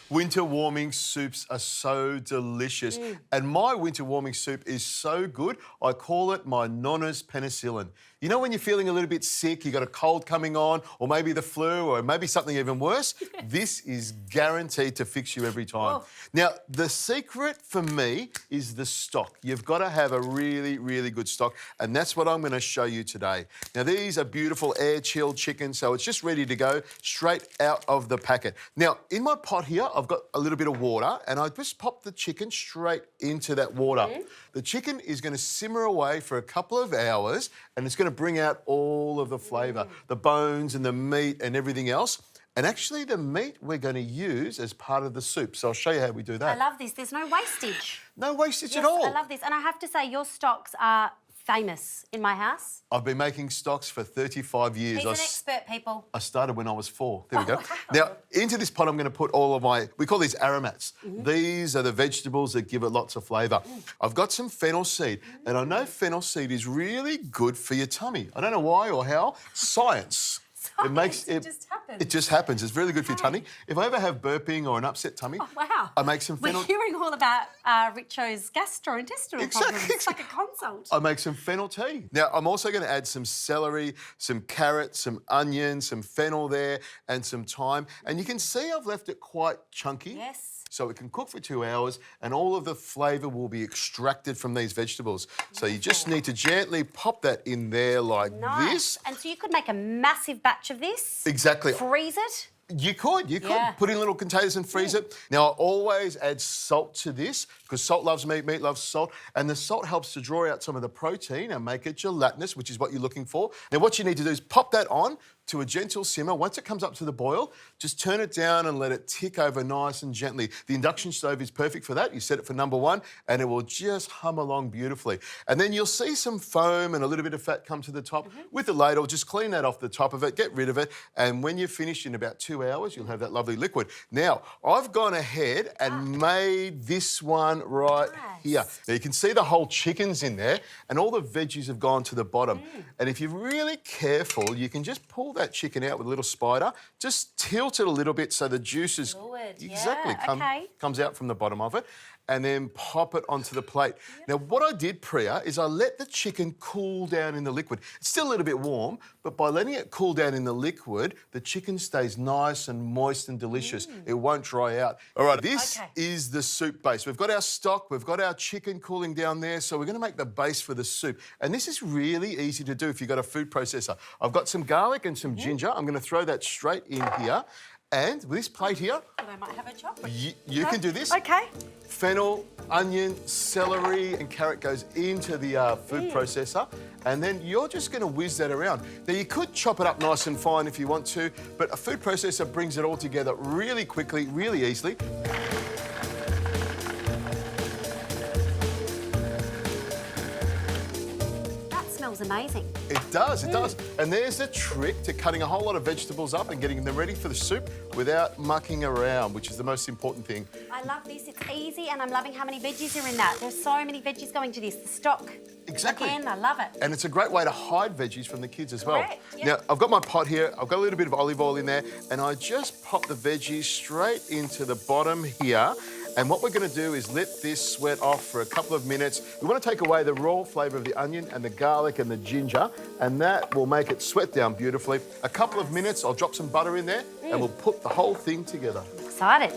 Winter warming soups are so delicious. And my winter warming soup is so good, I call it my Nonna's penicillin. You know when you're feeling a little bit sick, you got a cold coming on, or maybe the flu, or maybe something even worse? This is guaranteed to fix you every time. Oh. Now, the secret for me is the stock. You've got to have a really, really good stock, and that's what I'm going to show you today. Now, these are beautiful air-chilled chicken, so it's just ready to go straight out of the packet. Now, in my pot here, I've got a little bit of water, and I just pop the chicken straight into that water. The chicken is going to simmer away for a couple of hours, and it's going to bring out all of the flavour, the bones and the meat and everything else. And actually, the meat we're going to use as part of the soup. So I'll show you how we do that. I love this. There's no wastage. No wastage Yes, at all. I love this. And I have to say, your stocks are famous in my house. I've been making stocks for 35 years. He's an expert, people. I started when I was 4. There we go. Wow. Now, into this pot, I'm going to put all of my, we call these aromats. These are the vegetables that give it lots of flavour. I've got some fennel seed, and I know fennel seed is really good for your tummy. I don't know why or how. Science. It just happens. It just happens. It's really good for your tummy. If I ever have burping or an upset tummy, Wow. I make some fennel. We're hearing all about Richo's gastrointestinal problems. It's like a consult. I make some fennel tea. Now, I'm also going to add some celery, some carrots, some onions, some fennel there, and some thyme. And you can see I've left it quite chunky. Yes. So it can cook for 2 hours, and all of the flavour will be extracted from these vegetables. So you just need to gently pop that in there like this. And so you could make a massive batch of this. Exactly. Freeze it. You could. Yeah. Put in little containers and freeze it. Now, I always add salt to this because salt loves meat, meat loves salt, and the salt helps to draw out some of the protein and make it gelatinous, which is what you're looking for. Now, what you need to do is pop that on to a gentle simmer. Once it comes up to the boil, just turn it down and let it tick over nice and gently. The induction stove is perfect for that. You set it for number 1, and it will just hum along beautifully. And then you'll see some foam and a little bit of fat come to the top. With the ladle, just clean that off the top of it, get rid of it, and when you're finished in about 2 hours, you'll have that lovely liquid. Now, I've gone ahead and made this one right here. Now, you can see the whole chicken's in there, and all the veggies have gone to the bottom. And if you're really careful, you can just pull that chicken out with a little spider, just tilt it a little bit so the juices comes out from the bottom of it, and then pop it onto the plate. Now, what I did, Preeya, is I let the chicken cool down in the liquid. It's still a little bit warm, but by letting it cool down in the liquid, the chicken stays nice and moist and delicious. It won't dry out. All right, this is the soup base. We've got our stock, we've got our chicken cooling down there, so we're going to make the base for the soup. And this is really easy to do if you've got a food processor. I've got some garlic and some ginger. I'm going to throw that straight in here. And with this plate here, I might have a chop. you can do this. Okay. Fennel, onion, celery and carrot goes into the food processor, and then you're just going to whiz that around. Now, you could chop it up nice and fine if you want to, but a food processor brings it all together really quickly, really easily. Smells amazing. It does, it does. And there's the trick to cutting a whole lot of vegetables up and getting them ready for the soup without mucking around, which is the most important thing. I love this. It's easy, and I'm loving how many veggies are in that. There's so many veggies going to this. The stock. Exactly. Again, I love it. And it's a great way to hide veggies from the kids as well. Correct, yep. Now, I've got my pot here. I've got a little bit of olive oil in there, and I just pop the veggies straight into the bottom here. And what we're going to do is let this sweat off for a couple of minutes. We want to take away the raw flavour of the onion and the garlic and the ginger, and that will make it sweat down beautifully. A couple of minutes, I'll drop some butter in there, and we'll put the whole thing together. Excited.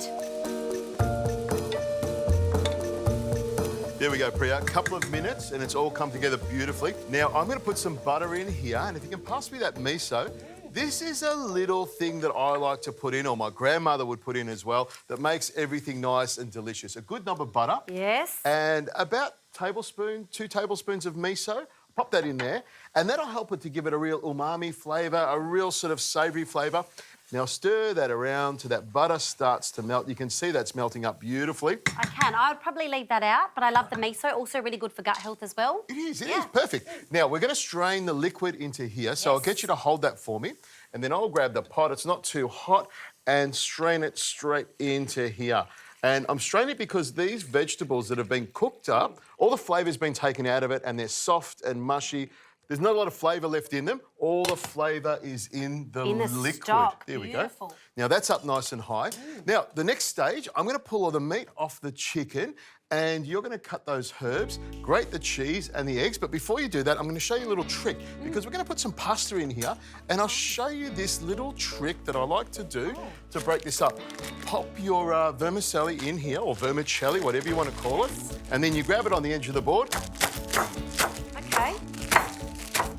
There we go, Preeya. A couple of minutes, and it's all come together beautifully. Now, I'm going to put some butter in here, and if you can pass me that miso. This is a little thing that I like to put in, or my grandmother would put in as well, that makes everything nice and delicious. A good knob of butter. Yes. And about 2 tablespoons of miso. Pop that in there, and that'll help it to give it a real umami flavour, a real sort of savoury flavour. Now stir that around till that butter starts to melt. You can see that's melting up beautifully. I can. I would probably leave that out, but I love the miso. Also really good for gut health as well. It is, perfect. Now, we're going to strain the liquid into here, so I'll get you to hold that for me, and then I'll grab the pot. It's not too hot, and strain it straight into here. And I'm straining it because these vegetables that have been cooked up, all the flavour's been taken out of it, and they're soft and mushy. There's not a lot of flavour left in them. All the flavour is in the liquid. stock. There we Beautiful. go. Now that's up nice and high. Now the next stage, I'm going to pull all the meat off the chicken, and you're going to cut those herbs, grate the cheese and the eggs. But before you do that, I'm going to show you a little trick because we're going to put some pasta in here, and I'll show you this little trick that I like to do to break this up. Pop your vermicelli in here, or vermicelli, whatever you want to call it, and then you grab it on the edge of the board. Okay.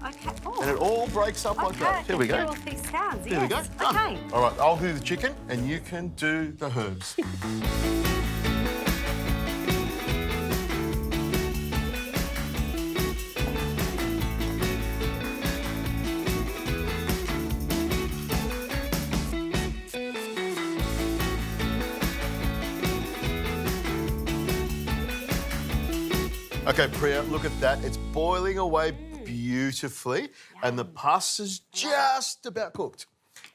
Okay. Oh. And it all breaks up like that. Here we go. All these sounds. There we go. Yes. Done. Okay. All right, I'll do the chicken and you can do the herbs. Okay, Preeya, look at that. It's boiling away beautifully and the pasta's just about cooked.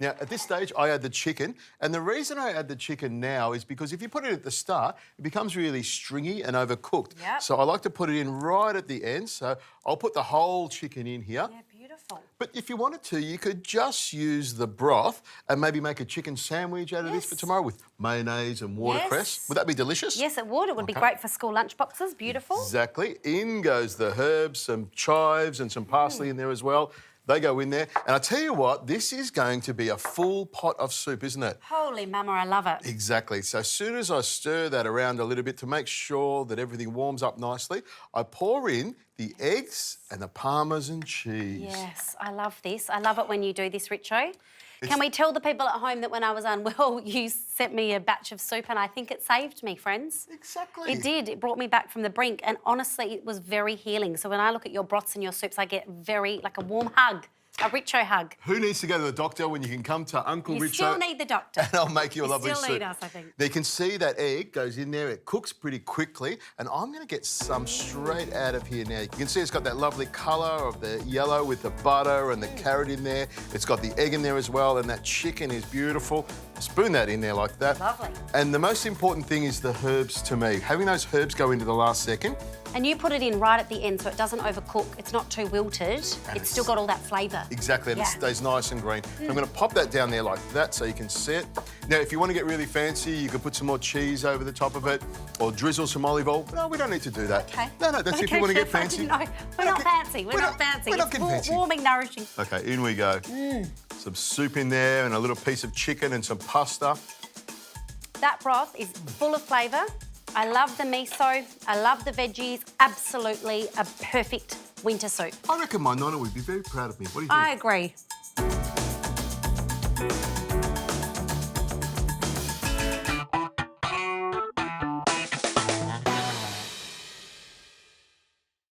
Now, at this stage, I add the chicken, and the reason I add the chicken now is because if you put it at the start, it becomes really stringy and overcooked. Yep. So I like to put it in right at the end, so I'll put the whole chicken in here. Yeah, beautiful. But if you wanted to, you could just use the broth and maybe make a chicken sandwich out of this for tomorrow with mayonnaise and watercress. Would that be delicious? Yes, it would. It would be great for school lunch boxes. Beautiful. Exactly. In goes the herbs, some chives and some parsley in there as well. They go in there. And I tell you what, this is going to be a full pot of soup, isn't it? Holy mama, I love it. Exactly. So as soon as I stir that around a little bit to make sure that everything warms up nicely, I pour in the eggs and the Parmesan cheese. Yes, I love this. I love it when you do this, Richo. Can we tell the people at home that when I was unwell, you sent me a batch of soup and I think it saved me, friends? Exactly. It did. It brought me back from the brink, and honestly, it was very healing. So when I look at your broths and your soups, I get like a warm hug. A Richo hug. Who needs to go to the doctor when you can come to Uncle Richo? You still need the doctor. And I'll make you a lovely soup. You still need us, I think. Now you can see that egg goes in there. It cooks pretty quickly. And I'm going to get some straight out of here now. You can see it's got that lovely colour of the yellow with the butter and the carrot in there. It's got the egg in there as well. And that chicken is beautiful. Spoon that in there like that. Lovely. And the most important thing is the herbs to me. Having those herbs go into the last second. And you put it in right at the end so it doesn't overcook. It's not too wilted. It's still got all that flavour. Exactly, and it stays nice and green. I'm going to pop that down there like that so you can see it. Now, if you want to get really fancy, you could put some more cheese over the top of it or drizzle some olive oil. No, we don't need to do that. Okay. No, that's if you want to get fancy. No, we're not fancy. We're not fancy. We're not getting fancy. Warming, nourishing. Okay, in we go. Some soup in there and a little piece of chicken and some pasta. That broth is full of flavour. I love the miso. I love the veggies. Absolutely a perfect winter soup. I reckon my nonna would be very proud of me. What do you think? I agree.